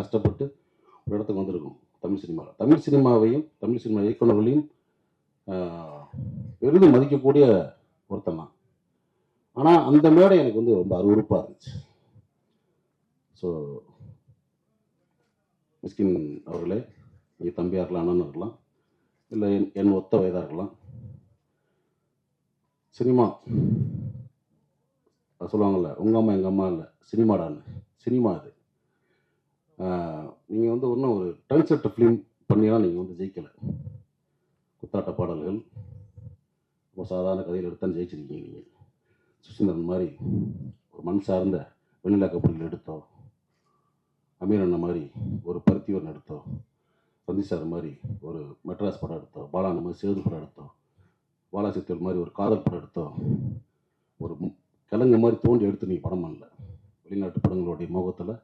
கஷ்டப்பட்டு ஒரு இடத்துக்கு வந்திருக்கோம் தமிழ் சினிமாவில். தமிழ் சினிமாவையும் தமிழ் சினிமா இயக்குநர்களையும் பெரிதும் மதிக்கக்கூடிய ஒருத்தன் தான். ஆனால் அந்த மேடை எனக்கு வந்து ரொம்ப அருவருப்பாக இருந்துச்சு. ஸோ மிஸ்கின் அவர்களே, நீங்கள் தம்பியாக இருக்கலாம், அண்ணன் இருக்கலாம், இல்லை என் ஒத்த வயதாக இருக்கலாம், சினிமா சொல்லுவாங்கள்ல, உங்கள் அம்மா எங்கள் அம்மா இல்லை சினிமாடான்னு, சினிமா அது. நீங்கள் வந்து ஒன்றும் ஒரு ட்ரெண்ட் செட் ஃபிலிம் பண்ணியெல்லாம் நீங்கள் வந்து ஜெயிக்கலை. குத்தாட்ட பாடல்கள், ரொம்ப சாதாரண கதையில் எடுத்தாலும் ஜெயிச்சிருக்கீங்க. நீங்கள் சுசீந்திரன் மாதிரி ஒரு மண் சார்ந்த வெண்ணிலா கபடியில் எடுத்தோ, அமீர் அண்ணன் மாதிரி ஒரு பருத்திவரன் எடுத்தோ, சந்தி சார் மாதிரி ஒரு மெட்ராஸ் படம் எடுத்தோம், பாலான மாதிரி சேது படம் எடுத்தோம், பாலாசித்தல் மாதிரி ஒரு காதல் படம் எடுத்தோம், ஒரு கிழங்கு மாதிரி தோண்டி எடுத்து நீங்கள் படம் பண்ணல. வெளிநாட்டு படங்களுடைய முகத்தில்